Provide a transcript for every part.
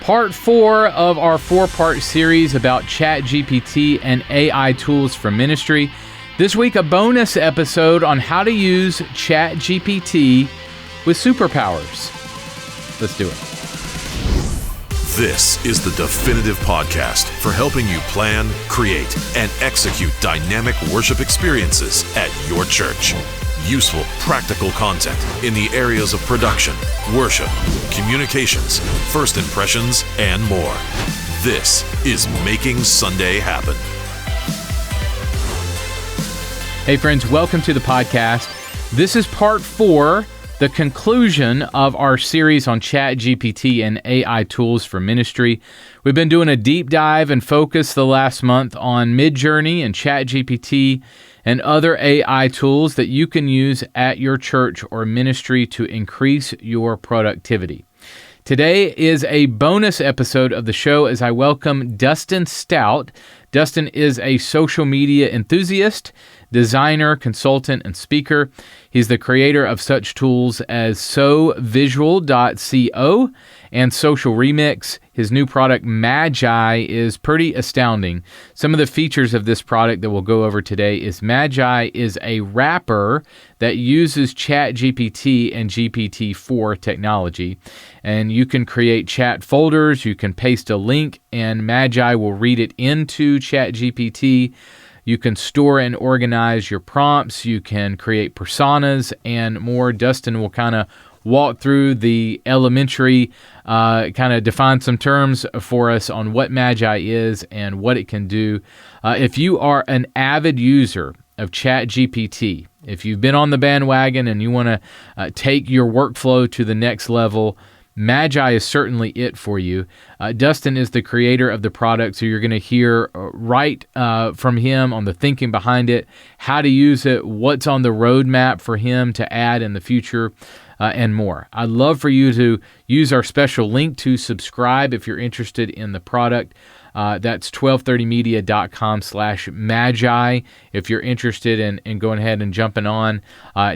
Part 4 of our 4-part series about Chat GPT and AI tools for ministry. This week, a bonus episode on how to use Chat GPT with superpowers. Let's do it. This is the definitive podcast for helping you plan, create, and execute dynamic worship experiences at your church. Useful, practical content in the areas of production, worship, communications, first impressions, and more. This is Making Sunday Happen. Hey friends, welcome to the podcast. This is part 4, the conclusion of our series on Chat GPT and AI tools for ministry. We've been doing a deep dive and focus the last month on MidJourney and Chat GPT and other AI tools that you can use at your church or ministry to increase your productivity. Today is a bonus episode of the show as I welcome Dustin Stout. Dustin is a social media enthusiast, designer, consultant, and speaker. He's the creator of such tools as SoVisual.co and Social Remix. His new product, Magai, is pretty astounding. Some of the features of this product that we'll go over today is Magai is a wrapper that uses Chat GPT and GPT-4 technology. And you can create chat folders, you can paste a link, and Magai will read it into Chat GPT. You can store and organize your prompts. You can create personas and more. Dustin will kind of walk through the elementary, kind of define some terms for us on what Magai is and what it can do. If you are an avid user of Chat GPT, if you've been on the bandwagon and you want to take your workflow to the next level, Magai is certainly it for you. Dustin is the creator of the product, so you're going to hear right from him on the thinking behind it, how to use it, what's on the roadmap for him to add in the future, and more. I'd love for you to use our special link to subscribe if you're interested in the product. That's 1230media.com/Magi. If you're interested in going ahead and jumping on,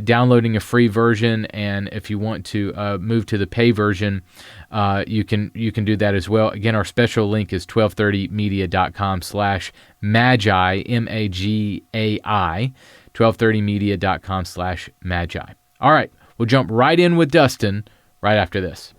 downloading a free version, and if you want to move to the pay version, you can do that as well. Again, our special link is 1230media.com/Magi, Magai, 1230media.com/Magi. All right, we'll jump right in with Dustin right after this.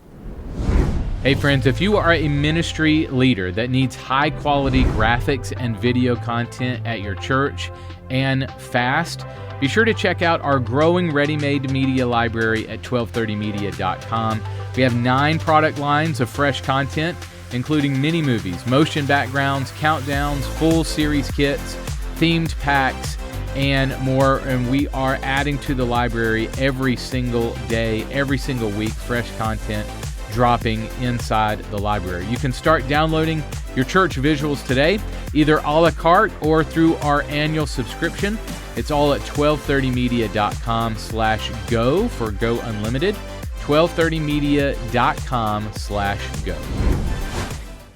Hey friends, if you are a ministry leader that needs high quality graphics and video content at your church and fast, be sure to check out our growing ready-made media library at 1230media.com. We have 9 product lines of fresh content, including mini movies, motion backgrounds, countdowns, full series kits, themed packs, and more. And we are adding to the library every single day, every single week, fresh content dropping inside the library. You can start downloading your church visuals today, either a la carte or through our annual subscription. It's all at 1230media.com/go for Go Unlimited, 1230media.com/go.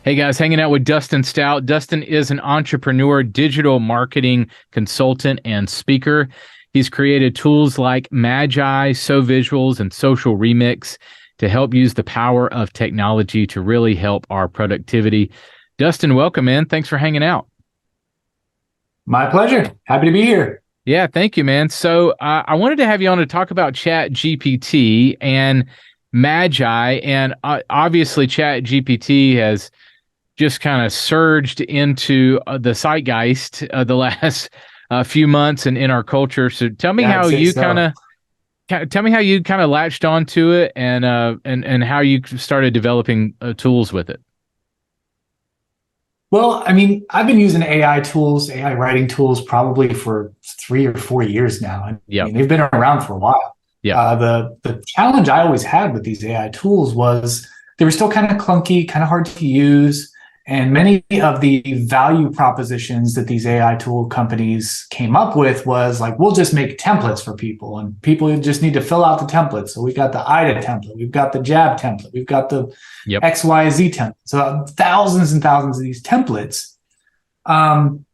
Hey guys, hanging out with Dustin Stout. Dustin is an entrepreneur, digital marketing consultant, and speaker. He's created tools like Magai, SoVisuals, and Social Remix to help use the power of technology to really help our productivity. Dustin, welcome, man. Thanks for hanging out. My pleasure. Happy to be here. Yeah, thank you, man. So I wanted to have you on to talk about Chat GPT and Magai. And obviously, Chat GPT has just kind of surged into the zeitgeist the last few months and in our culture. So tell me how you kind of latched onto it and how you started developing tools with it. Well, I mean, I've been using AI tools, AI writing tools probably for 3 or 4 years now. And I mean, they've been around for a while. Yeah. The challenge I always had with these AI tools was they were still kind of clunky, kind of hard to use. And many of the value propositions that these AI tool companies came up with was like, we'll just make templates for people, and people just need to fill out the templates. So we've got the IDA template, we've got the JAB template, we've got the XYZ template. So thousands and thousands of these templates. And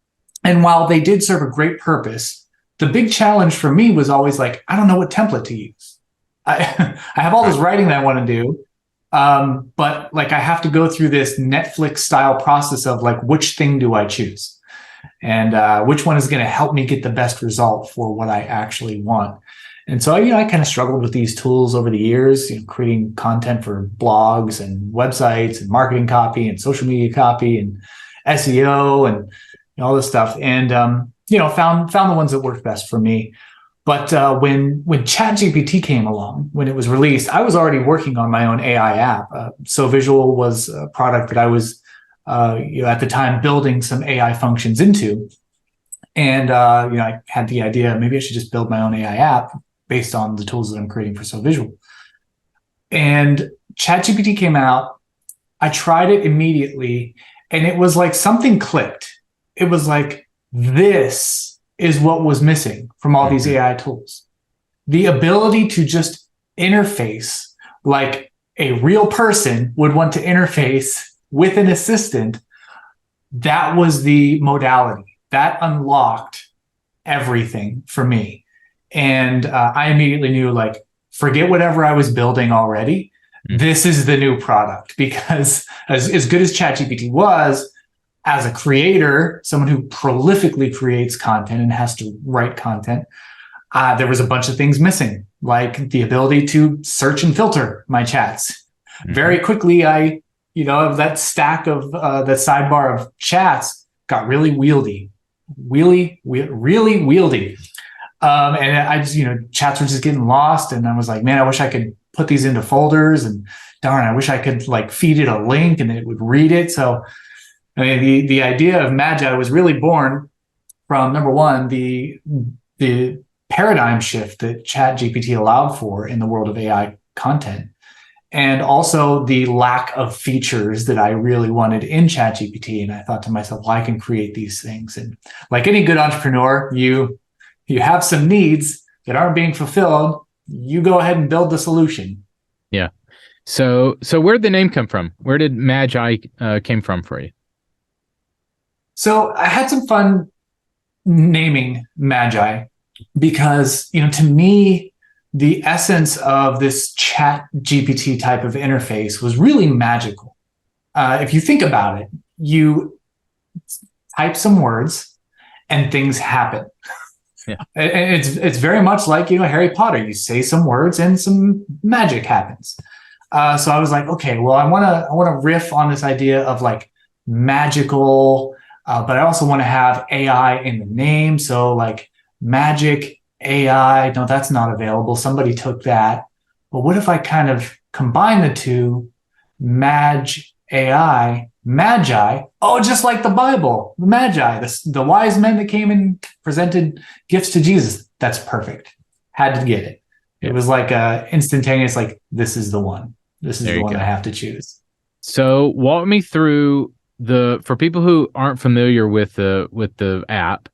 while they did serve a great purpose, the big challenge for me was always like, I don't know what template to use. I have all this writing that I want to do, But like I have to go through this Netflix style process of like, which thing do I choose? And which one is going to help me get the best result for what I actually want? And so, I kind of struggled with these tools over the years, creating content for blogs and websites and marketing copy and social media copy and SEO and all this stuff. And, found the ones that worked best for me. But when ChatGPT came along, when it was released, I was already working on my own AI app. So Visual was a product that I was, at the time, building some AI functions into. And, I had the idea, maybe I should just build my own AI app based on the tools that I'm creating for So Visual. And ChatGPT came out. I tried it immediately, and it was like something clicked. It was like, this is what was missing from all these AI tools. The ability to just interface like a real person would want to interface with an assistant. That was the modality that unlocked everything for me. And I immediately knew, like, forget whatever I was building already. This is the new product, because as good as ChatGPT was, as a creator, someone who prolifically creates content and has to write content, there was a bunch of things missing, like the ability to search and filter my chats. Very quickly, that stack of that sidebar of chats got really really wieldy. And I just, chats were just getting lost. And I was like, man, I wish I could put these into folders, and darn, I wish I could like feed it a link and it would read it. So, I mean, the idea of Magai was really born from, number one, the paradigm shift that ChatGPT allowed for in the world of AI content, and also the lack of features that I really wanted in ChatGPT. And I thought to myself, well, I can create these things. And like any good entrepreneur, you have some needs that aren't being fulfilled. You go ahead and build the solution. Yeah. So where did the name come from? Where did Magai came from for you? So I had some fun naming Magai because, to me, the essence of this Chat GPT type of interface was really magical. If you think about it, you type some words and things happen. Yeah. And it's very much like, Harry Potter. You say some words and some magic happens. So I was like, okay, well, I want to riff on this idea of like magical, but I also want to have AI in the name. So like magic AI, no, that's not available. Somebody took that. But what if I kind of combine the two? AI, Magi. Oh, just like the Bible, the Magi, the wise men that came and presented gifts to Jesus. That's perfect. Had to get it. It was like instantaneous, like, this is the one. This is the one I have to choose. So walk me through for people who aren't familiar with the app,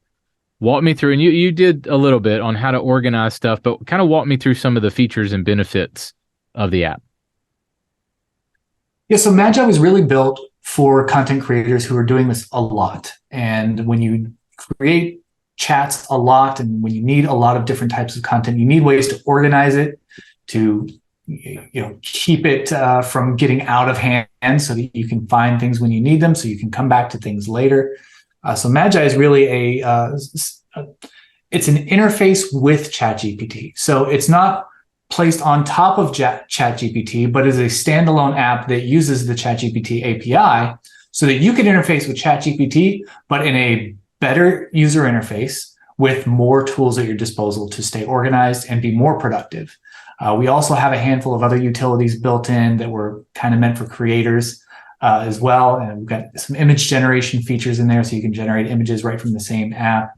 walk me through, and you did a little bit on how to organize stuff, but kind of walk me through some of the features and benefits of the app. Yeah, so Magi was really built for content creators who are doing this a lot. And when you create chats a lot, and when you need a lot of different types of content, you need ways to organize it, to keep it from getting out of hand, so that you can find things when you need them, so you can come back to things later. So Magi is really it's an interface with ChatGPT. So it's not placed on top of ChatGPT, but is a standalone app that uses the ChatGPT API so that you can interface with ChatGPT, but in a better user interface with more tools at your disposal to stay organized and be more productive. We also have a handful of other utilities built in that were kind of meant for creators as well. And we've got some image generation features in there, so you can generate images right from the same app,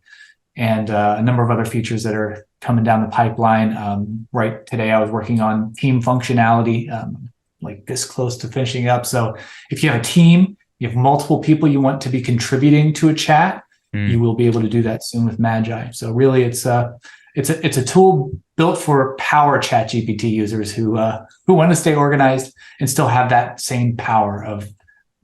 and a number of other features that are coming down the pipeline. Right today, I was working on team functionality, like this close to finishing up. So if you have a team, you have multiple people you want to be contributing to a chat, you will be able to do that soon with Magi. So really, it's a tool built for power ChatGPT users who want to stay organized and still have that same power of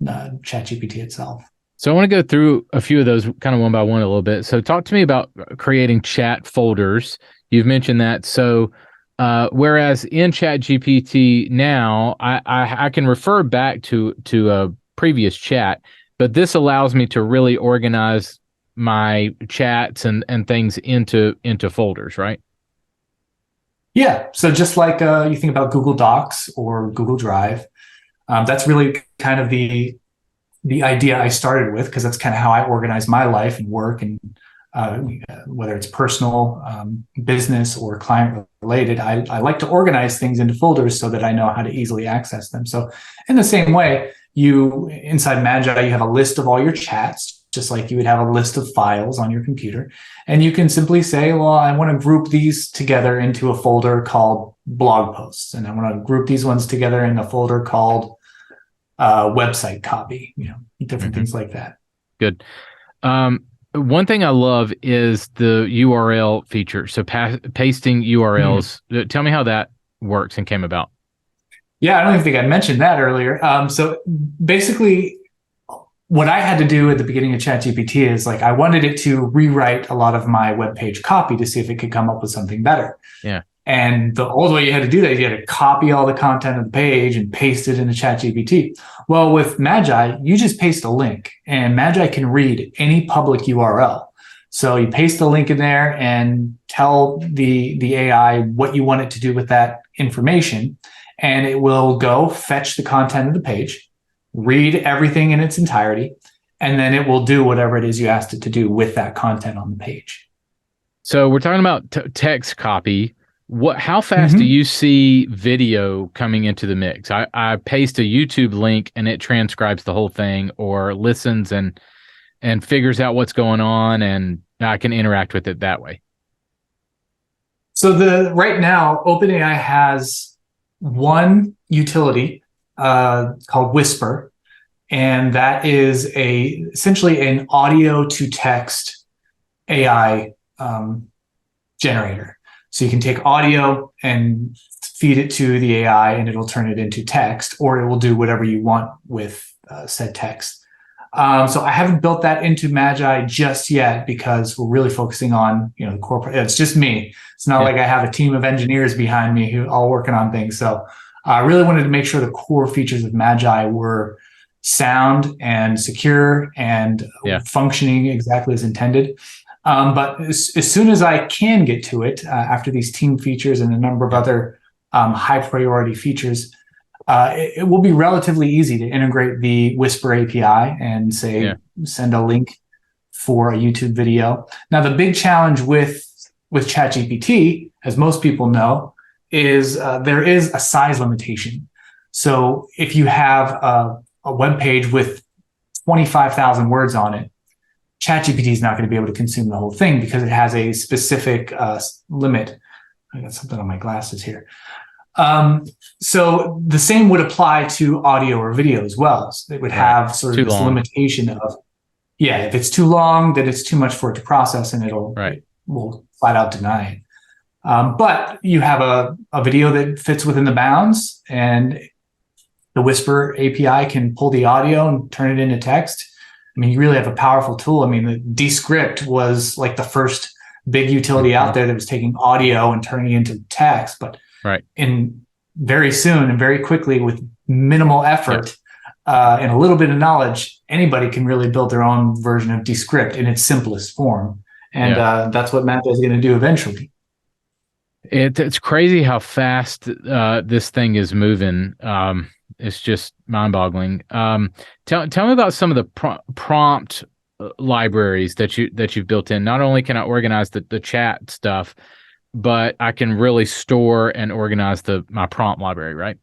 ChatGPT itself. So I want to go through a few of those kind of one by one a little bit. So talk to me about creating chat folders. You've mentioned that. So Whereas in Chat GPT now, I can refer back to a previous chat, but this allows me to really organize my chats and things into folders, right? Yeah. So just like you think about Google Docs or Google Drive, that's really kind of the idea I started with, because that's kind of how I organize my life and work, and whether it's personal, business, or client related, I like to organize things into folders so that I know how to easily access them. So in the same way, inside Magi, you have a list of all your chats, just like you would have a list of files on your computer. And you can simply say, well, I want to group these together into a folder called blog posts. And I want to group these ones together in a folder called website copy, different things like that. Good. One thing I love is the URL feature. So pasting URLs. Tell me how that works and came about. Yeah, I don't even think I mentioned that earlier. So basically, what I had to do at the beginning of ChatGPT is I wanted it to rewrite a lot of my web page copy to see if it could come up with something better. Yeah. And the old way you had to do that, you had to copy all the content of the page and paste it into ChatGPT. Well, with Magi, you just paste a link, and Magi can read any public URL. So you paste the link in there and tell the AI what you want it to do with that information, and it will go fetch the content of the page, read everything in its entirety, and then it will do whatever it is you asked it to do with that content on the page. So we're talking about text copy. How fast do you see video coming into the mix? I paste a YouTube link and it transcribes the whole thing, or listens and figures out what's going on, and I can interact with it that way. So right now, OpenAI has one utility called Whisper, and that is essentially an audio to text AI generator. So you can take audio and feed it to the AI, and it'll turn it into text, or it will do whatever you want with said text. So I haven't built that into Magi just yet, because we're really focusing on the corporate. It's just me. It's not like I have a team of engineers behind me who all working on things. So I really wanted to make sure the core features of Magi were sound and secure and functioning exactly as intended. But as soon as I can get to it, after these team features and a number of other high priority features, it will be relatively easy to integrate the Whisper API and send a link for a YouTube video. Now, the big challenge with ChatGPT, as most people know, is there is a size limitation. So if you have a web page with 25,000 words on it, ChatGPT is not going to be able to consume the whole thing, because it has a specific limit. I got something on my glasses here. So the same would apply to audio or video as well. So it would have sort of this limitation of, if it's too long, then it's too much for it to process, and it will flat out deny it. But you have a video that fits within the bounds, and the Whisper API can pull the audio and turn it into text. I mean, you really have a powerful tool. I mean, the Descript was like the first big utility out there that was taking audio and turning it into text. But very soon and very quickly, with minimal effort and a little bit of knowledge, anybody can really build their own version of Descript in its simplest form. And that's what Magi is going to do eventually. It's crazy how fast this thing is moving. It's just mind-boggling. Tell me about some of the prompt libraries that you've built in. Not only can I organize the chat stuff, but I can really store and organize my prompt library, right?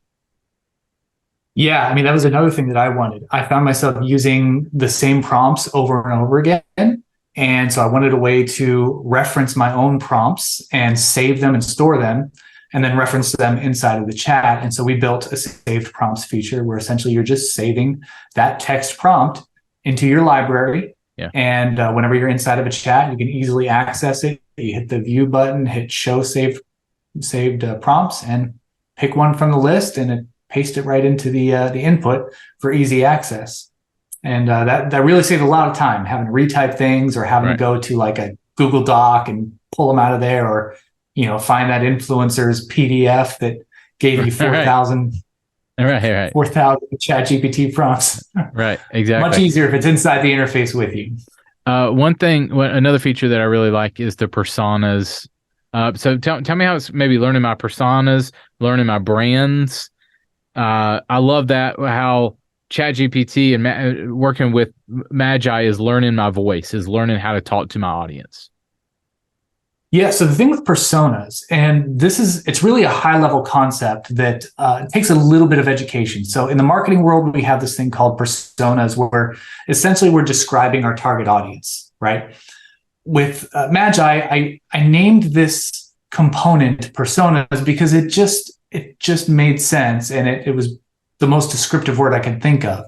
Yeah, I mean, that was another thing that I wanted. I found myself using the same prompts over and over again. And so I wanted a way to reference my own prompts and save them and store them, and then reference them inside of the chat. And so we built a saved prompts feature where essentially you're just saving that text prompt into your library. Yeah. And whenever you're inside of a chat, you can easily access it. You hit the view button, hit show saved prompts, and pick one from the list, and paste it right into the input for easy access. And that really saved a lot of time, having to retype things or having to go to like a Google Doc and pull them out of there, or find that influencer's PDF that gave you 4,000 ChatGPT prompts. Right, exactly. Much easier if it's inside the interface with you. Another feature that I really like is the personas. So tell me how it's maybe learning my personas, learning my brands. I love that, how ChatGPT and working with Magai is learning my voice, is learning how to talk to my audience. Yeah, so the thing with personas, and it's really a high-level concept that takes a little bit of education. So in the marketing world, we have this thing called personas, where essentially we're describing our target audience, right? With Magai, I named this component personas because it just made sense, and it was the most descriptive word I could think of.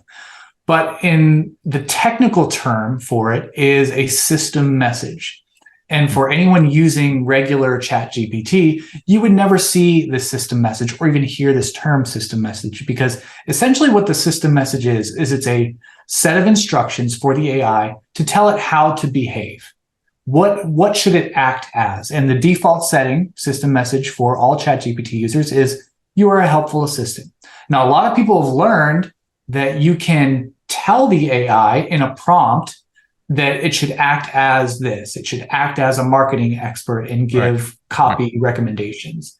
But in the technical term for it is a system message. And for anyone using regular ChatGPT, you would never see this system message or even hear this term system message, because essentially what the system message is it's a set of instructions for the AI to tell it how to behave. What should it act as? And the default setting system message for all ChatGPT users is, you are a helpful assistant. Now, a lot of people have learned that you can tell the AI in a prompt that it should act as this. It should act as a marketing expert and give copy recommendations.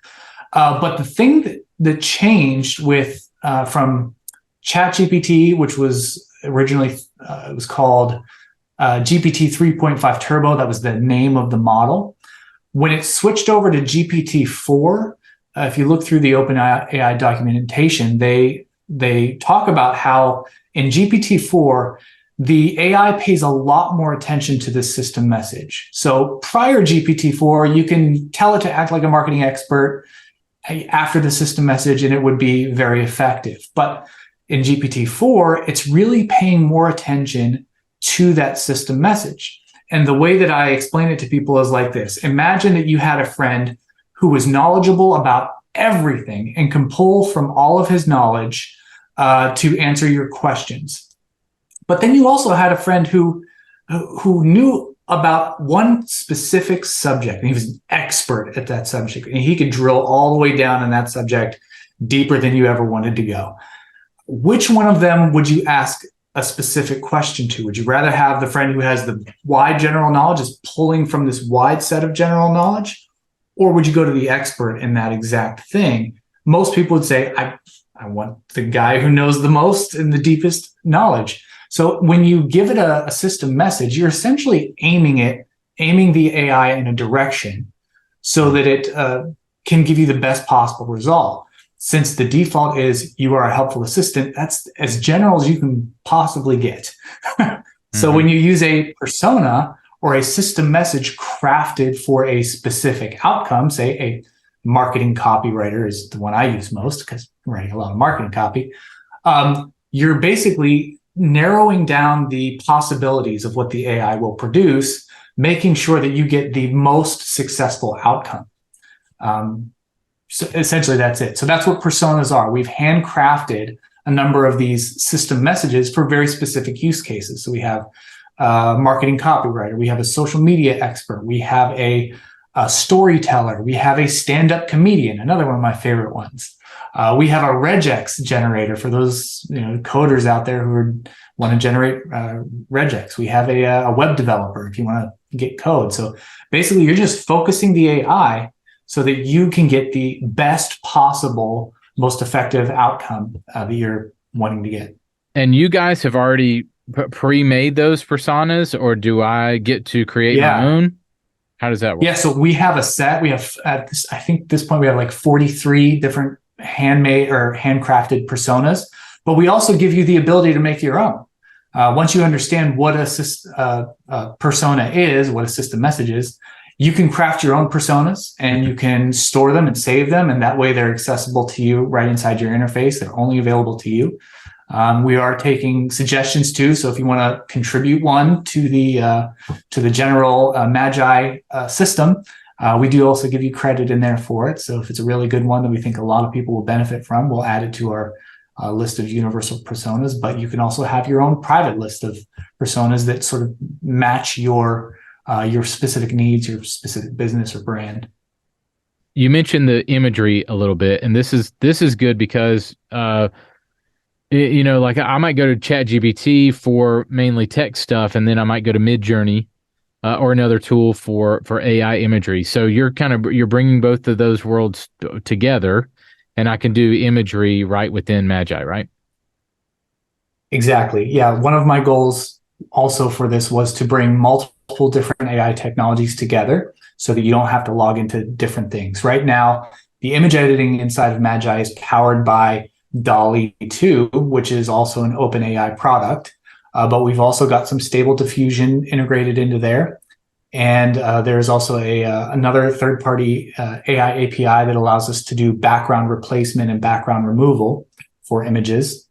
But the thing that changed with from ChatGPT, which was originally it was called GPT 3.5 Turbo, that was the name of the model. When it switched over to GPT-4, if you look through the OpenAI documentation, they talk about how in GPT-4, the AI pays a lot more attention to this system message. So prior GPT-4, you can tell it to act like a marketing expert after the system message, and it would be very effective. But in GPT-4, it's really paying more attention to that system message. And the way that I explain it to people is like this. Imagine that you had a friend who was knowledgeable about everything and can pull from all of his knowledge to answer your questions. But then you also had a friend who knew about one specific subject, and he was an expert at that subject, and he could drill all the way down in that subject deeper than you ever wanted to go. Which one of them would you ask a specific question to? Would you rather have the friend who has the wide general knowledge, is pulling from this wide set of general knowledge? Or would you go to the expert in that exact thing? Most people would say, I want the guy who knows the most and the deepest knowledge. So when you give it a system message, you're essentially aiming the AI in a direction so that it can give you the best possible result. Since the default is you are a helpful assistant, that's as general as you can possibly get. So when you use a persona or a system message crafted for a specific outcome, say a marketing copywriter is the one I use most because I'm writing a lot of marketing copy, you're basically narrowing down the possibilities of what the AI will produce, making sure that you get the most successful outcome. So essentially, that's it. So that's what personas are. We've handcrafted a number of these system messages for very specific use cases. So we have a marketing copywriter, we have a social media expert, we have a storyteller, we have a stand-up comedian, another one of my favorite ones. We have a regex generator for those coders out there who want to generate regex. We have a web developer if you want to get code. So basically, you're just focusing the AI so that you can get the best possible, most effective outcome that you're wanting to get. And you guys have already pre-made those personas, or do I get to create my own? How does that work? Yeah, so we have a set. We have I think this point we have like 43 different handmade or handcrafted personas, but we also give you the ability to make your own. Once you understand what a persona is, what a system message is, you can craft your own personas and you can store them and save them. And that way they're accessible to you right inside your interface. They're only available to you. We are taking suggestions too. So if you want to contribute one to the general Magai system, we do also give you credit in there for it. So if it's a really good one that we think a lot of people will benefit from, we'll add it to our list of universal personas. But you can also have your own private list of personas that sort of match your specific needs, your specific business or brand. you mentioned the imagery a little bit, and this is good because like I might go to Chat GPT for mainly text stuff, and then I might go to MidJourney or another tool for AI imagery. So you're bringing both of those worlds together, and I can do imagery right within Magi, right? Exactly. Yeah. One of my goals also for this was to bring multiple different AI technologies together so that you don't have to log into different things. Right now, the image editing inside of Magi is powered by DALL-E 2, which is also an OpenAI product. But we've also got some Stable Diffusion integrated into there. And there's also another third-party AI API that allows us to do background replacement and background removal for images.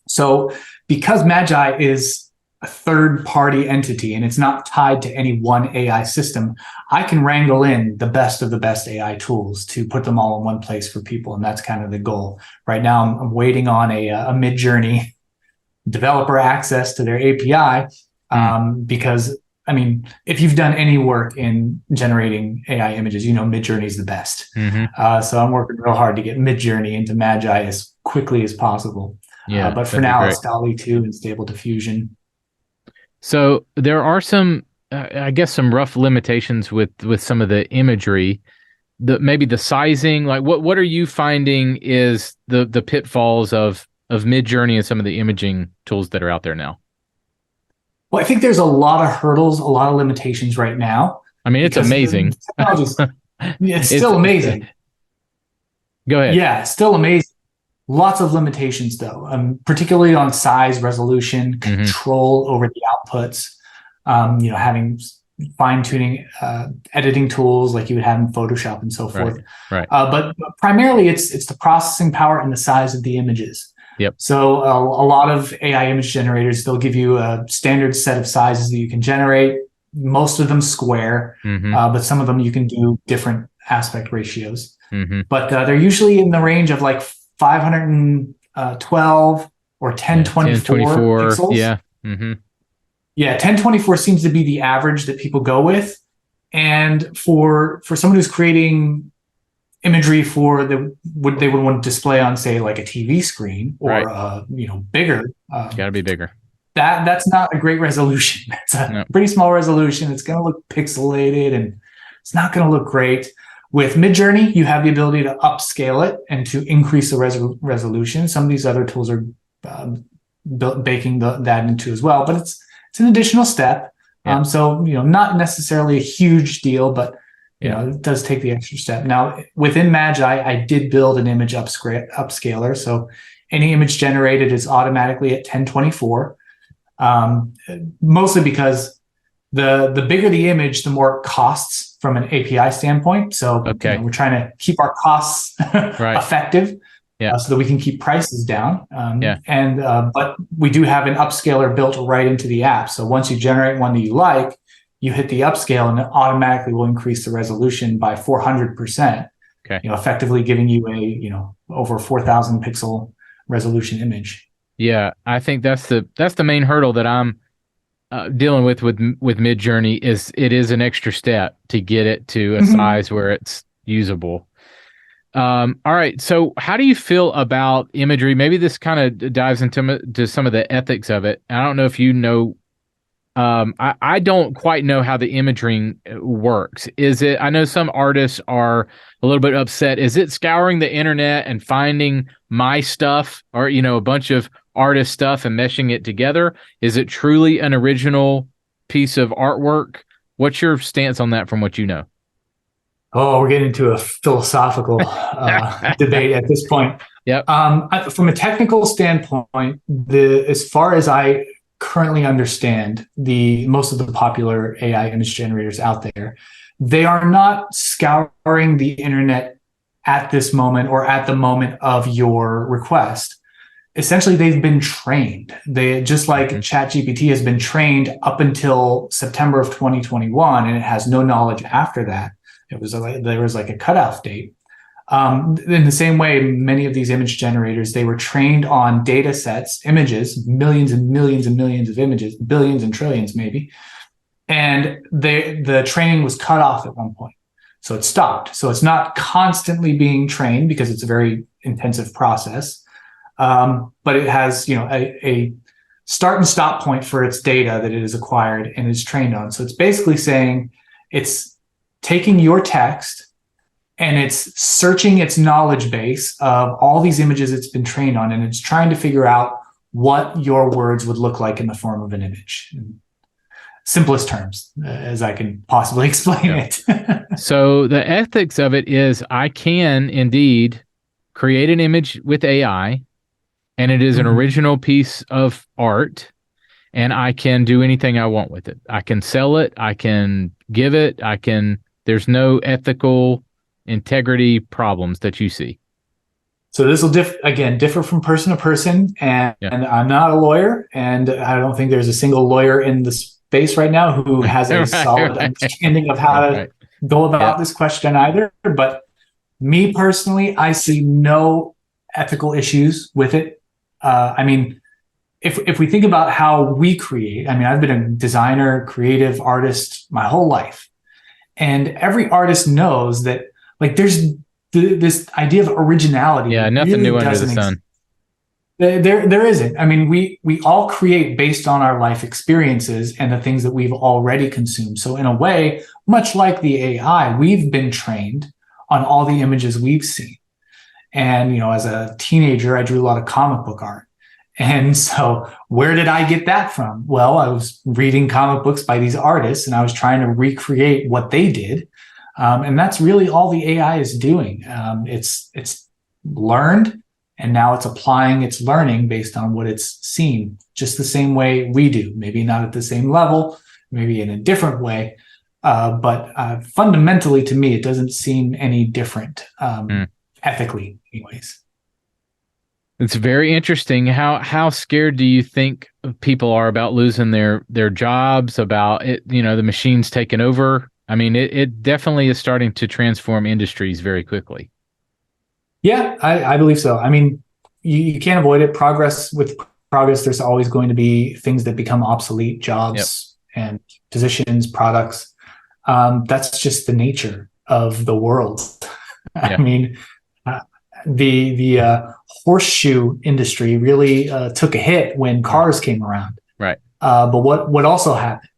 So because Magi is a third-party entity and it's not tied to any one AI system, I can wrangle in the best of the best AI tools to put them all in one place for people. And that's kind of the goal. Right now, I'm waiting on a MidJourney developer access to their API because, I mean, if you've done any work in generating AI images, you know MidJourney is the best. So I'm working real hard to get MidJourney into Magi as quickly as possible. Yeah, but for now, it's DALL-E 2 and Stable Diffusion. So there are some, I guess, some rough limitations with some of the imagery. Maybe the sizing. Like, what are you finding is the pitfalls of MidJourney and some of the imaging tools that are out there now? Well, I think there's a lot of hurdles, a lot of limitations right now. I mean, it's amazing. It's still amazing. Go ahead. Yeah, still amazing. Lots of limitations, though, particularly on size, resolution, control over the outputs, having fine-tuning editing tools like you would have in Photoshop and so forth. Right. But primarily, it's the processing power and the size of the images. Yep. So a lot of AI image generators, they'll give you a standard set of sizes that you can generate, most of them square, but some of them you can do different aspect ratios. But they're usually in the range of like 512 or 1024 pixels. Yeah. Yeah, 1024 seems to be the average that people go with. And for someone who's creating imagery for what they would want to display on, say, like a TV screen or bigger. Got to be bigger. That's not a great resolution. It's a pretty small resolution. It's going to look pixelated and it's not going to look great. With MidJourney, you have the ability to upscale it and to increase the resolution. Some of these other tools are baking that into as well, but it's an additional step. Yeah. So not necessarily a huge deal, but it does take the extra step. Now, within Magi, I did build an image upscaler. So any image generated is automatically at 1024, mostly because the bigger the image, the more it costs from an API standpoint. So we're trying to keep our costs effective so that we can keep prices down. But we do have an upscaler built right into the app. So once you generate one that you like, you hit the upscale and it automatically will increase the resolution by 400%, effectively giving you a, over 4,000 pixel resolution image. Yeah. I think that's the main hurdle that I'm dealing with MidJourney is it is an extra step to get it to a size where it's usable. All right. So how do you feel about imagery? Maybe this kind of dives into some of the ethics of it. I don't know if you know. I don't quite know how the imaging works. I know some artists are a little bit upset. Is it scouring the internet and finding my stuff or, a bunch of artist stuff and meshing it together? Is it truly an original piece of artwork? What's your stance on that from what you know? Oh, we're getting into a philosophical debate at this point. Yep. From a technical standpoint, as far as I currently understand, most of the popular AI image generators out there, they are not scouring the internet at this moment or at the moment of your request. Essentially, they've been trained. Just like Chat GPT has been trained up until September of 2021, and it has no knowledge after that. There was like a cutoff date. In the same way, many of these image generators, they were trained on data sets, images, millions and millions and millions of images, billions and trillions maybe. And the training was cut off at one point. So it stopped. So it's not constantly being trained because it's a very intensive process. But it has, a start and stop point for its data that it has acquired and is trained on. So it's basically saying it's taking your text and it's searching its knowledge base of all these images it's been trained on, and it's trying to figure out what your words would look like in the form of an image. In simplest terms, as I can possibly explain it. So the ethics of it is I can indeed create an image with AI, and it is an original piece of art, and I can do anything I want with it. I can sell it. I can give it. There's no ethical integrity problems that you see. So this will differ from person to person, and I'm not a lawyer, and I don't think there's a single lawyer in the space right now who has a solid understanding of how to go about this question either. But me personally, I see no ethical issues with it. If we think about how we create, I've been a designer, creative artist my whole life, and every artist knows that there's this idea of originality. Yeah, nothing really new under the sun. There isn't. We all create based on our life experiences and the things that we've already consumed. So in a way, much like the AI, we've been trained on all the images we've seen. And, as a teenager, I drew a lot of comic book art. And so where did I get that from? Well, I was reading comic books by these artists, and I was trying to recreate what they did. And that's really all the AI is doing. It's learned, and now it's applying its learning based on what it's seen, just the same way we do. Maybe not at the same level, maybe in a different way. But fundamentally, to me, it doesn't seem any different, ethically anyways. It's very interesting. How scared do you think people are about losing their jobs, about it, the machines taking over? It definitely is starting to transform industries very quickly. Yeah, I believe so. You can't avoid it. With progress, there's always going to be things that become obsolete, jobs and positions, products. That's just the nature of the world. The horseshoe industry really took a hit when cars came around. Right. But what also happened?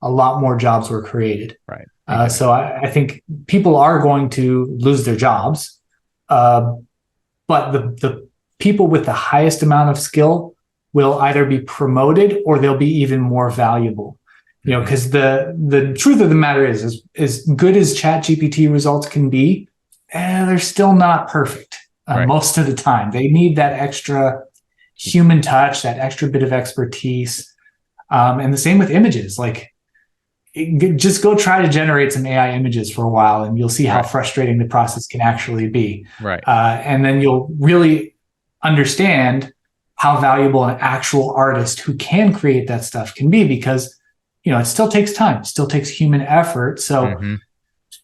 A lot more jobs were created. Right. So I think people are going to lose their jobs. But the people with the highest amount of skill will either be promoted or they'll be even more valuable. Because the truth of the matter is as good as Chat GPT results can be, they're still not perfect most of the time. They need that extra human touch, that extra bit of expertise. And the same with images. Just go try to generate some AI images for a while, and you'll see how frustrating the process can actually be. Right. And then you'll really understand how valuable an actual artist who can create that stuff can be, because, it still takes time. It still takes human effort. So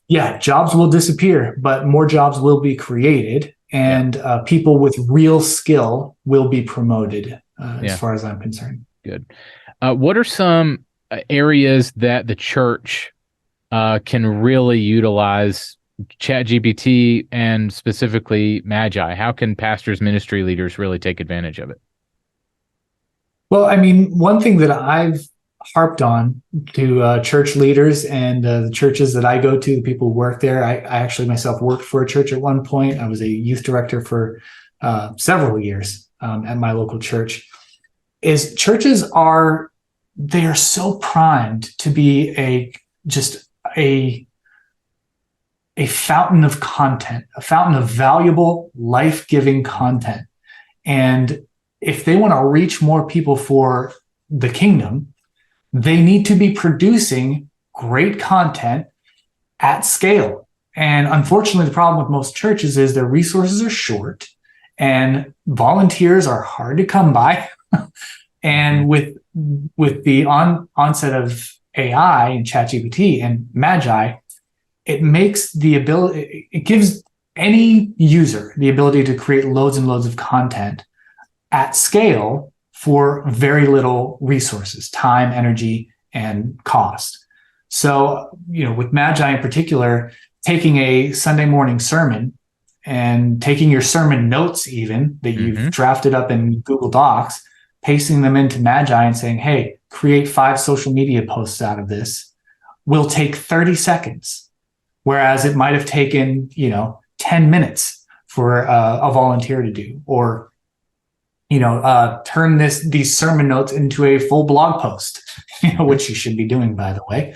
jobs will disappear, but more jobs will be created, and people with real skill will be promoted, as far as I'm concerned. Good. What are some areas that the church can really utilize Chat GPT and specifically Magai? How can pastors, ministry leaders really take advantage of it? Well, one thing that I've harped on to church leaders and the churches that I go to, the people who work there, I actually myself worked for a church at one point. I was a youth director for several years at my local church. Is churches are so primed to be a fountain of content, a fountain of valuable, life-giving content. And if they want to reach more people for the kingdom, they need to be producing great content at scale. And unfortunately, the problem with most churches is their resources are short and volunteers are hard to come by. And with the onset of AI and ChatGPT and Magai, it gives any user the ability to create loads and loads of content at scale for very little resources, time, energy, and cost. So, with Magai in particular, taking a Sunday morning sermon and taking your sermon notes even that you've drafted up in Google Docs, pasting them into Magai and saying, hey, create 5 social media posts out of this, will take 30 seconds. Whereas it might have taken, 10 minutes for a volunteer to do, or, turn these sermon notes into a full blog post, which you should be doing, by the way,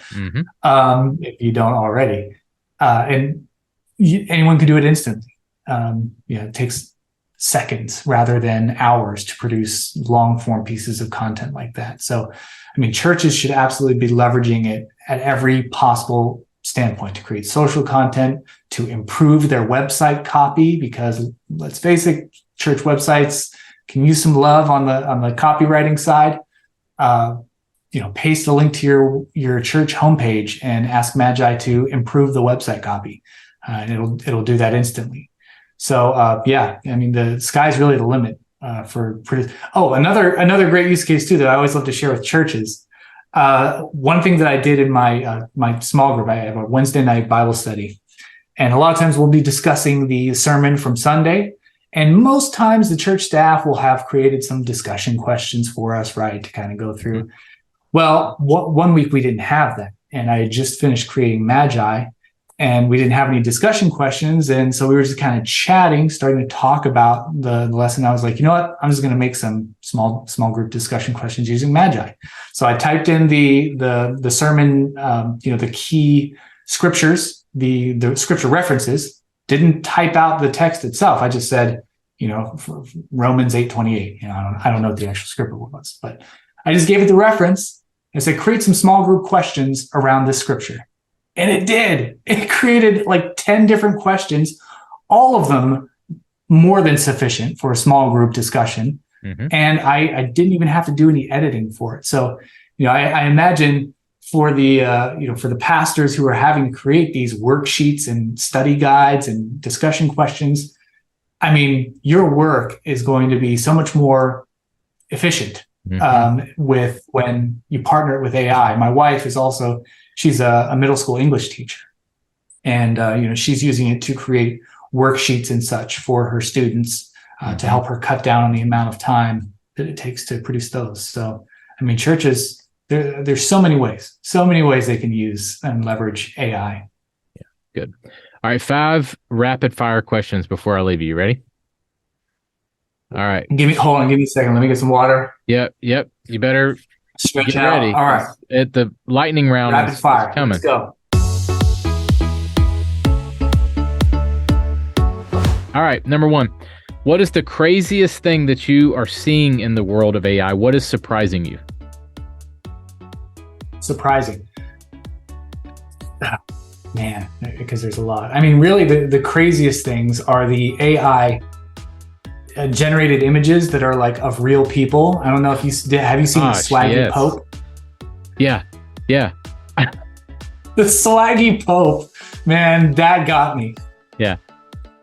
if you don't already. Anyone can do it instantly. It takes seconds rather than hours to produce long form pieces of content like that. So, churches should absolutely be leveraging it at every possible standpoint to create social content, to improve their website copy, because let's face it, church websites can use some love on the copywriting side. Paste a link to your church homepage and ask Magai to improve the website copy. And it'll do that instantly. So the sky's really the limit for. Another great use case too that I always love to share with churches. One thing that I did in my small group, I have a Wednesday night Bible study, and a lot of times we'll be discussing the sermon from Sunday. And most times the church staff will have created some discussion questions for us, right, to kind of go through. Well, one week we didn't have that, and I had just finished creating Magai, and we didn't have any discussion questions. And so we were just kind of chatting, starting to talk about the lesson. I was like, you know what? I'm just going to make some small group discussion questions using Magai. So I typed in the sermon, the key scriptures, the scripture references, didn't type out the text itself. I just said, Romans 8:28. I don't know what the actual scripture was, but I just gave it the reference and said, create some small group questions around this scripture. And it did. It created like 10 different questions, all of them more than sufficient for a small group discussion. And I didn't even have to do any editing for it. So, I imagine for the pastors who are having to create these worksheets and study guides and discussion questions, your work is going to be so much more efficient with when you partner it with AI. My wife is also, she's a middle school English teacher, and she's using it to create worksheets and such for her students to help her cut down on the amount of time that it takes to produce those. So, churches, there's so many ways they can use and leverage AI. Yeah, good. All right, 5 rapid fire questions before I leave you. You ready? All right. Give me a second. Let me get some water. Yep. You better stretch get out. ready. All right. At the lightning round rapid fire is coming. Let's go. All right. Number 1. What is the craziest thing that you are seeing in the world of AI? What is surprising you? Surprising. Man, because there's a lot. Really, the craziest things are the AI generated images that are like of real people. I don't know if have you seen the Swaggy Pope? Yeah. The Swaggy Pope, man, that got me. Yeah.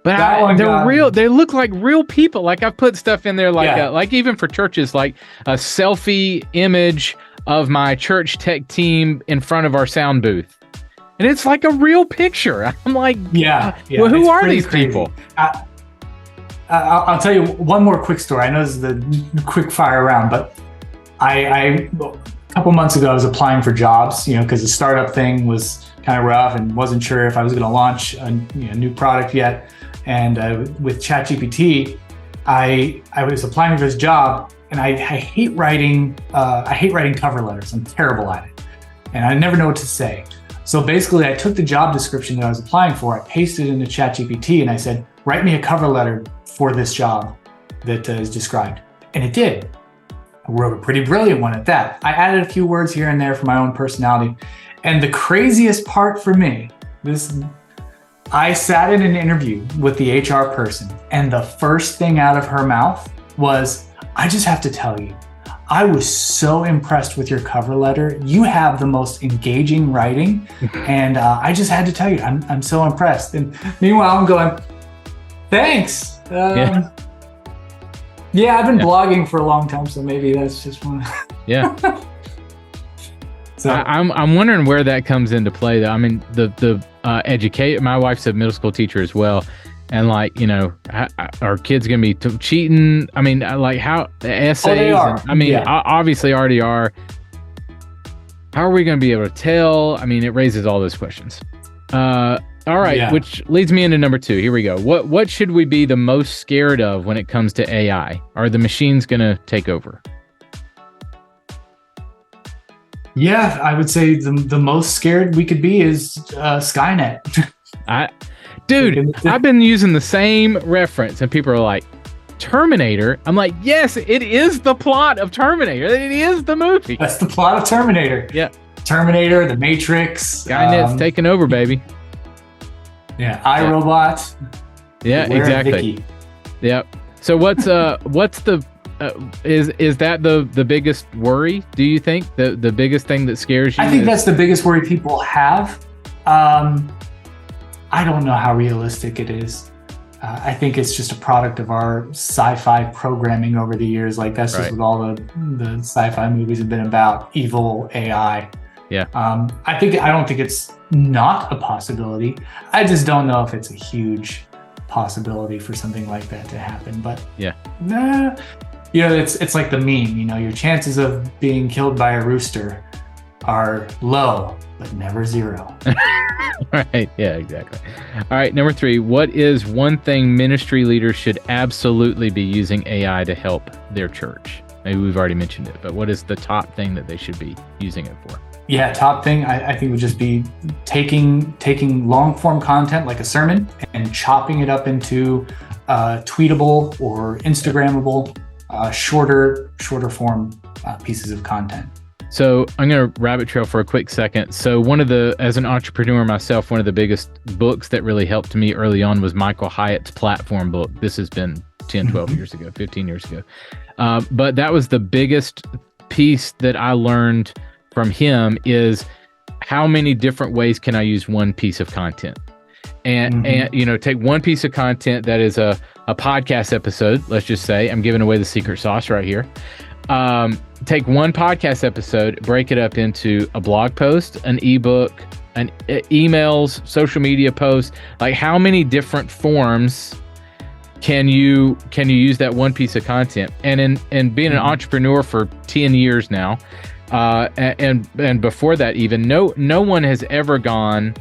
But they're real. They look like real people. Like I've put stuff in there, like even for churches, like a selfie image of my church tech team in front of our sound booth, and it's like a real picture. I'm like, yeah. Well, who are these people? I'll tell you one more quick story. I know this is the quick fire round, but a couple months ago I was applying for jobs, because the startup thing was kind of rough and wasn't sure if I was going to launch a new product yet. And with Chat GPT, I was applying for this job, and I hate writing cover letters. I'm terrible at it, and I never know what to say. So basically, I took the job description that I was applying for, I pasted it into Chat GPT, and I said, write me a cover letter for this job that is described. And it did. I wrote a pretty brilliant one at that. I added a few words here and there for my own personality. And the craziest part for me, I sat in an interview with the HR person, and the first thing out of her mouth was, I just have to tell you, I was so impressed with your cover letter. You have the most engaging writing, and I just had to tell you, I'm so impressed. And meanwhile, I'm going, thanks. I've been blogging for a long time, so maybe that's just one. Yeah. So I'm wondering where that comes into play, though. The educate. My wife's a middle school teacher as well. And like, you know, our kids going to be cheating? I mean, like how essays? Oh, they are. Obviously already are. How are we going to be able to tell? I mean, it raises all those questions. All right, which leads me into number 2. Here we go. What should we be the most scared of when it comes to AI? Are the machines going to take over? Yeah, I would say the most scared we could be is Skynet. Dude, I've been using the same reference, and people are like, Terminator? I'm like, yes, it is the plot of Terminator. It is the movie. That's the plot of Terminator. Yeah. Terminator, The Matrix. Skynet's taking over, baby. Yeah, iRobot. Yeah, exactly. Vicky. Yep. So what's the is that the biggest worry? Do you think the biggest thing that scares you? I think that's the biggest worry people have. I don't know how realistic it is. I think it's just a product of our sci-fi programming over the years. Like that's just what all the sci-fi movies have been about. Evil AI. Yeah. I don't think it's not a possibility. I just don't know if it's a huge possibility for something like that to happen. But you know, it's like the meme. You know, your chances of being killed by a rooster are low, but never zero. Right. Yeah, exactly. All right. Number 3, what is one thing ministry leaders should absolutely be using AI to help their church? Maybe we've already mentioned it, but what is the top thing that they should be using it for? Yeah, top thing I think would just be taking long form content like a sermon and chopping it up into tweetable or Instagrammable, shorter form pieces of content. So I'm going to rabbit trail for a quick second. So as an entrepreneur myself, one of the biggest books that really helped me early on was Michael Hyatt's Platform book. This has been 10, 12 years ago, 15 years ago. But that was the biggest piece that I learned from him is how many different ways can I use one piece of content? And you know, take one piece of content that is a podcast episode. Let's just say I'm giving away the secret sauce right here. Take one podcast episode, break it up into a blog post, an ebook, emails, social media posts. Like how many different forms can you use that one piece of content? And in being an entrepreneur for 10 years now, and before that even, no one has ever gone,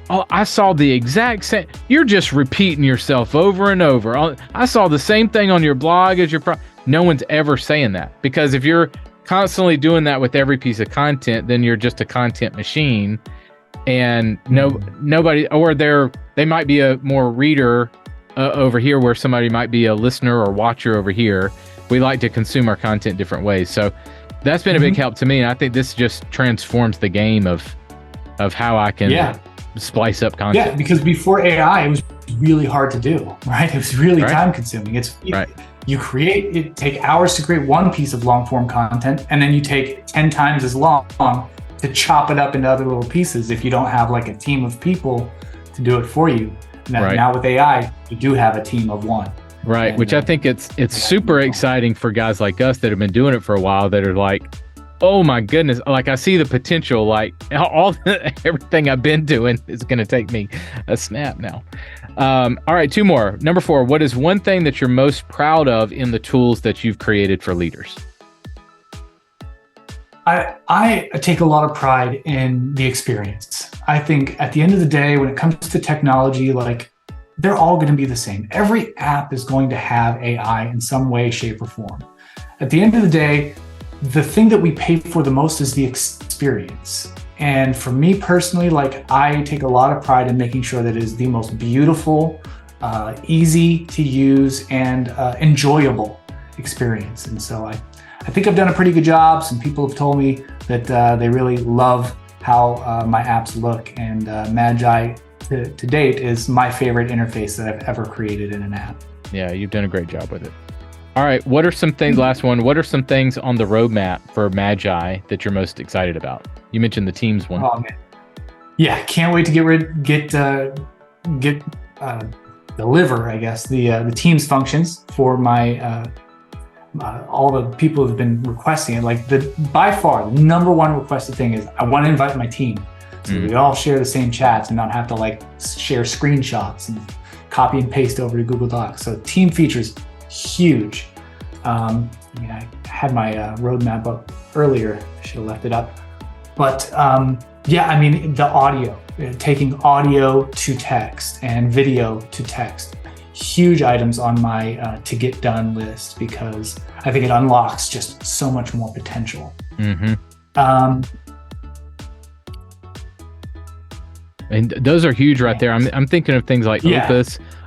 oh, I saw the exact same. You're just repeating yourself over and over. I saw the same thing on your blog as your No one's ever saying that, because if you're constantly doing that with every piece of content, then you're just a content machine, and nobody, or they might be a more reader over here, where somebody might be a listener or watcher over here. We like to consume our content different ways, so that's been a big help to me, and I think this just transforms the game of how I can splice up content. Yeah, because before AI, it was really hard to do, right? It was really time consuming. You take hours to create one piece of long form content, and then you take 10 times as long to chop it up into other little pieces if you don't have like a team of people to do it for you. Now with AI, you do have a team of one. Right, and, which I think it's super exciting for guys like us that have been doing it for a while, that are like, oh my goodness, like I see the potential, like everything I've been doing is going to take me a snap now. All right, 2 more. Number 4, what is one thing that you're most proud of in the tools that you've created for leaders? I take a lot of pride in the experience. I think at the end of the day, when it comes to technology, like they're all going to be the same. Every app is going to have AI in some way, shape, or form. At the end of the day, the thing that we pay for the most is the experience. And for me personally, like I take a lot of pride in making sure that it is the most beautiful, easy to use, and enjoyable experience. And so I think I've done a pretty good job. Some people have told me that they really love how my apps look, and Magai to date is my favorite interface that I've ever created in an app. Yeah, you've done a great job with it. All right, what are some things, last one, what are some things on the roadmap for Magai that you're most excited about? You mentioned the Teams one. Oh, man. Yeah, can't wait to deliver, I guess, the Teams functions for my all the people who've been requesting it. Like by far, the number one requested thing is I want to invite my team. so we all share the same chats and not have to like share screenshots and copy and paste over to Google Docs. So team features, huge. I had my roadmap up earlier. I should have left it up. But the audio, taking audio to text and video to text, huge items on my to get done list, because I think it unlocks just so much more potential. And those are huge right there. I'm thinking of things like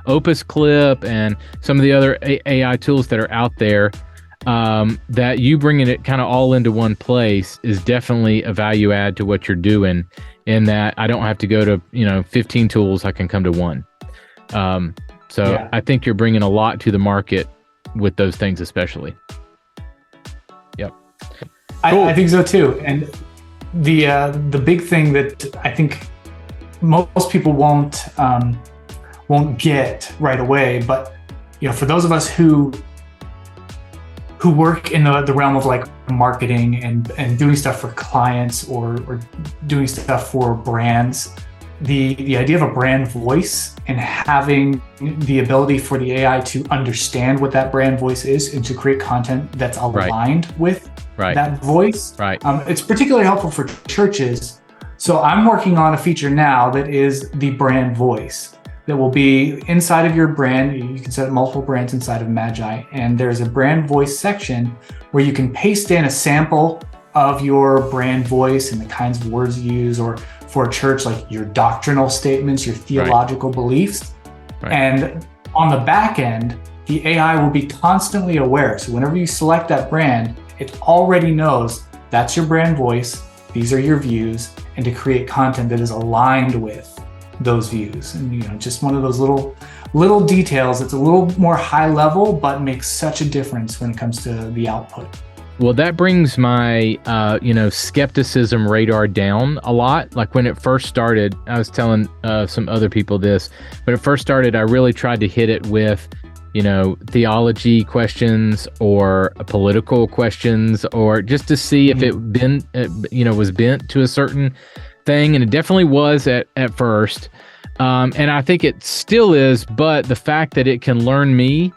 Opus Clip, and some of the other AI tools that are out there. That you bringing it kind of all into one place is definitely a value add to what you're doing, in that I don't have to go to 15 tools. I can come to one. I think you're bringing a lot to the market with those things, especially. Yep. Cool. I think so too. And the big thing that I think most people won't get right away, but for those of us who work in the realm of like marketing and doing stuff for clients or doing stuff for brands, the idea of a brand voice and having the ability for the AI to understand what that brand voice is and to create content that's aligned with that voice. It's particularly helpful for churches. So I'm working on a feature now that is the brand voice that will be inside of your brand. You can set up multiple brands inside of Magai, and there's a brand voice section where you can paste in a sample of your brand voice and the kinds of words you use, or for a church, like your doctrinal statements, your theological beliefs. And on the back end, the AI will be constantly aware. So whenever you select that brand, it already knows that's your brand voice, these are your views, and to create content that is aligned with those views. And just one of those little details that's a little more high level, but makes such a difference when it comes to the output. Well, that brings my skepticism radar down a lot. Like when it first started, I was telling some other people this. When it first started, I really tried to hit it with theology questions or political questions, or just to see if it was bent to a certain thing. And it definitely was at first. And I think it still is, but the fact that it can learn me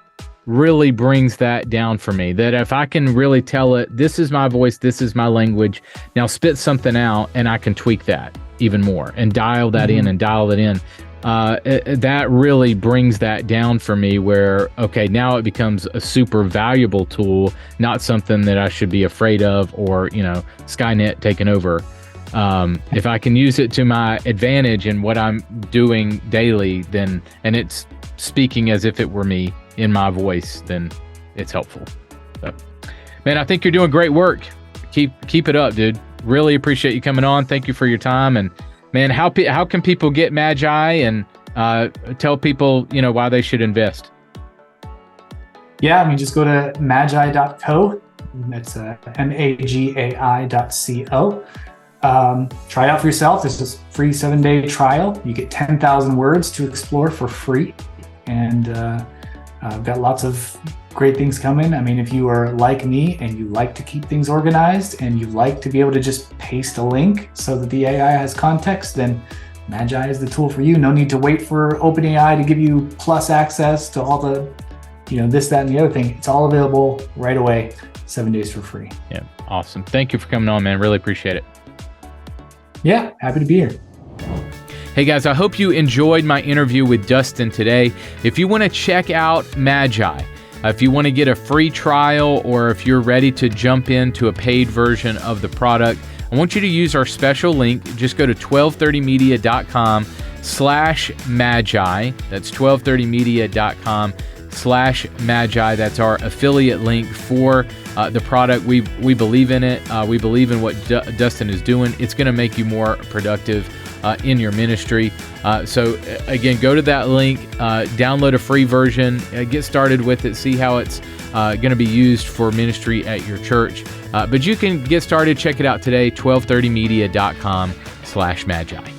really brings that down for me. That if I can really tell it, this is my voice, this is my language, now spit something out, and I can tweak that even more and dial that in and dial it in. That really brings that down for me, where, okay, now it becomes a super valuable tool, not something that I should be afraid of, or, Skynet taking over. If I can use it to my advantage in what I'm doing daily, and it's speaking as if it were me in my voice, then it's helpful. So, man, I think you're doing great work. Keep it up, dude. Really appreciate you coming on. Thank you for your time. And man, how can people get Magai, and tell people why they should invest? Yeah, just go to magai.co. That's magai.co. Try it out for yourself. This is a free 7-day trial. You get 10,000 words to explore for free. And I've got lots of great things coming. If you are like me and you like to keep things organized and you like to be able to just paste a link so that the AI has context, then Magai is the tool for you. No need to wait for OpenAI to give you plus access to all the, this, that, and the other thing. It's all available right away, 7 days for free. Yeah, awesome. Thank you for coming on, man. Really appreciate it. Yeah, happy to be here. Hey guys, I hope you enjoyed my interview with Dustin today. If you want to check out Magai, if you want to get a free trial, or if you're ready to jump into a paid version of the product, I want you to use our special link. Just go to 1230media.com/Magai. That's 1230media.com/Magai. That's our affiliate link for the product. We believe in it. We believe in what Dustin is doing. It's going to make you more productive in your ministry. So again, go to that link, download a free version, get started with it, see how it's going to be used for ministry at your church. But you can get started, check it out today, 1230media.com/Magai.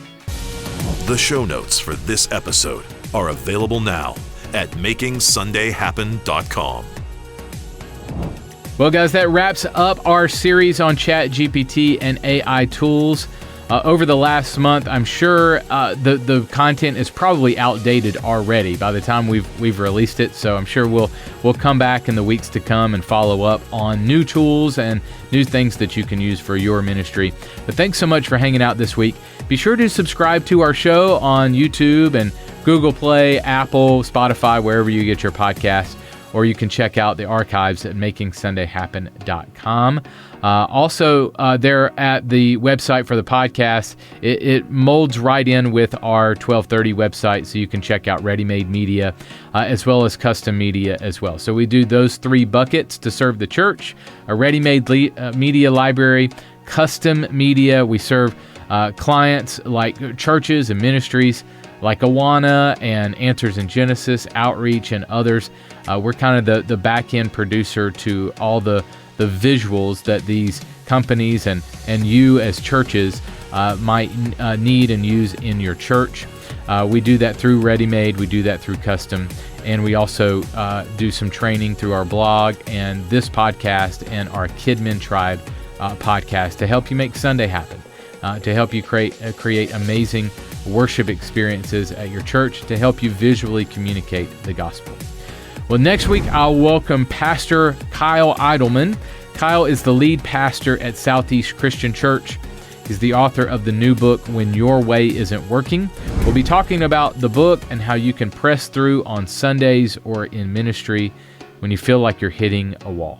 The show notes for this episode are available now at makingsundayhappen.com. Well, guys, that wraps up our series on Chat GPT and AI tools. over the last month. I'm sure the content is probably outdated already by the time we've released it. So I'm sure we'll come back in the weeks to come and follow up on new tools and new things that you can use for your ministry. But thanks so much for hanging out this week. Be sure to subscribe to our show on YouTube and Google Play, Apple, Spotify, wherever you get your podcasts, or you can check out the archives at makingsundayhappen.com. Also, there at the website for the podcast, it molds right in with our 1230 website, so you can check out ready-made media as well as custom media as well. So we do those three buckets to serve the church: a ready-made media library, custom media. We serve clients like churches and ministries like Awana and Answers in Genesis, Outreach, and others. We're kind of the back-end producer to all the visuals that these companies and you as churches might need and use in your church. We do that through Ready-Made, we do that through Custom, and we also do some training through our blog and this podcast and our Kidmin Tribe podcast to help you make Sunday happen, to help you create amazing worship experiences at your church, to help you visually communicate the gospel. Well, next week, I'll welcome Pastor Kyle Idleman. Kyle is the lead pastor at Southeast Christian Church. He's the author of the new book, When Your Way Isn't Working. We'll be talking about the book and how you can press through on Sundays or in ministry when you feel like you're hitting a wall.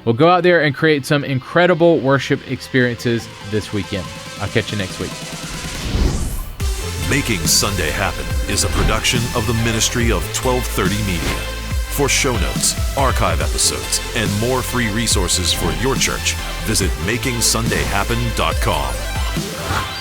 We'll go out there and create some incredible worship experiences this weekend. I'll catch you next week. Making Sunday Happen is a production of the ministry of 1230 Media. For show notes, archive episodes, and more free resources for your church, visit makingsundayhappen.com.